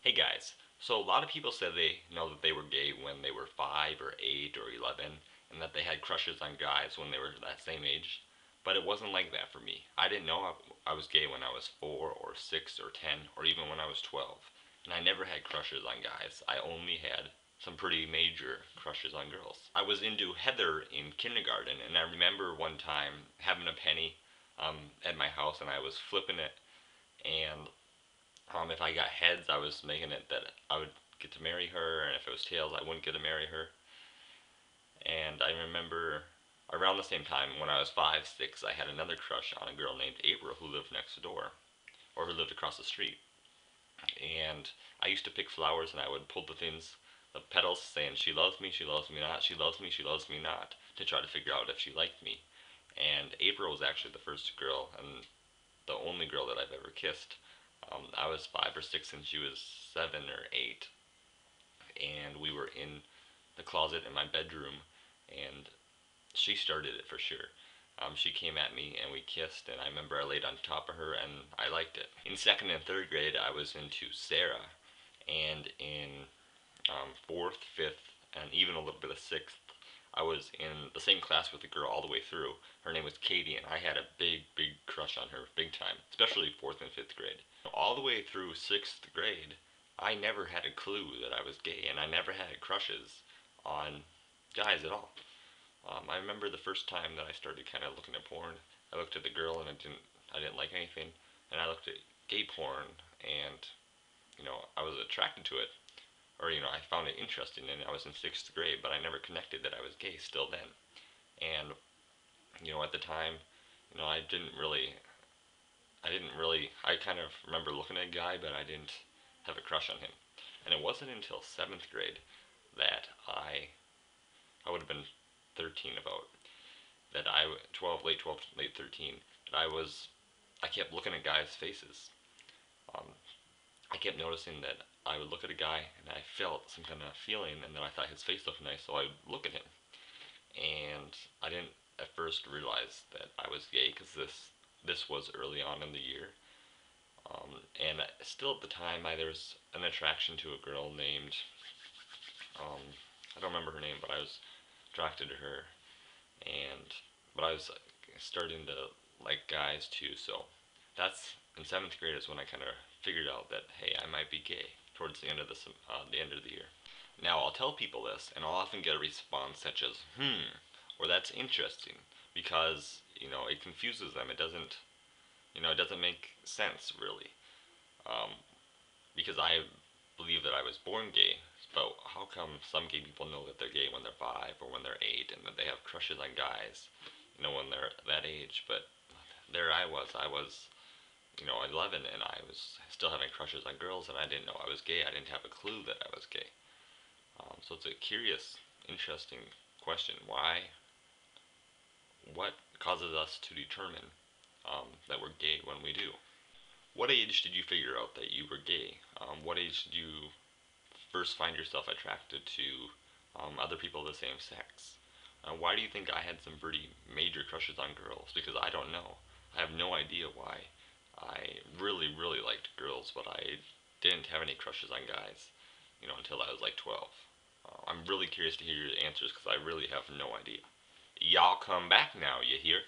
Hey guys, so a lot of people said they know that they were gay when they were 5 or 8 or 11, and that they had crushes on guys when they were that same age. But it wasn't like that for me. I didn't know I was gay when I was 4 or 6 or 10 or even when I was 12. And I never had crushes on guys. I only had some pretty major crushes on girls. I was into Heather in kindergarten, and I remember one time having a penny at my house and I was flipping it, and if I got heads, I was making it that I would get to marry her, and if it was tails, I wouldn't get to marry her. And I remember around the same time, when I was 5, 6, I had another crush on a girl named April who lived next door, or who lived across the street. And I used to pick flowers, and I would pull the petals, saying, she loves me not, she loves me, she loves me not, to try to figure out if she liked me. And April was actually the first girl, and the only girl that I've ever kissed. I was 5 or 6 and she was 7 or 8, and we were in the closet in my bedroom, and she started it for sure. She came at me and we kissed, and I remember I laid on top of her and I liked it. In second and third grade, I was into Sarah, and in fourth, fifth, and even a little bit of sixth, I was in the same class with a girl all the way through. Her name was Katie, and I had a big, big crush on her, big time, especially fourth and fifth grade. All the way through sixth grade, I never had a clue that I was gay, and I never had crushes on guys at all. I remember the first time that I started kind of looking at porn. I looked at the girl and I didn't like anything, and I looked at gay porn, and I was attracted to it, or I found it interesting, and I was in sixth grade, but I never connected that I was gay still then. And at the time, I didn't really, I kind of remember looking at a guy, but I didn't have a crush on him. And it wasn't until seventh grade that I would have been 13 about, that 12, late 12, late 13, that I kept looking at guys' faces. Um, I kept noticing that I would look at a guy and I felt some kind of feeling, and then I thought his face looked nice, so I would look at him. And I didn't at first realize that I was gay, because this was early on in the year. And still at the time, there was an attraction to a girl named, I don't remember her name, but I was attracted to her, and but I was starting to like guys too. So that's in seventh grade is when I kind of figured out that, hey, I might be gay towards the end of the year. Now I'll tell people this, and I'll often get a response such as or that's interesting, because it confuses them. It doesn't make sense really, um, because I believe that I was born gay. But how come some gay people know that they're gay when they're 5 or when they're 8, and that they have crushes on guys, when they're that age? But there I was, 11, and I was still having crushes on girls, and I didn't know I was gay. I didn't have a clue that I was gay. So it's a curious, interesting question. What causes us to determine that we're gay when we do? What age did you figure out that you were gay? What age did you first find yourself attracted to other people of the same sex? Why do you think I had some pretty major crushes on girls? Because I don't know. I have no idea why. I really, really liked girls, but I didn't have any crushes on guys, until I was like 12. I'm really curious to hear your answers, because I really have no idea. Y'all come back now, you hear?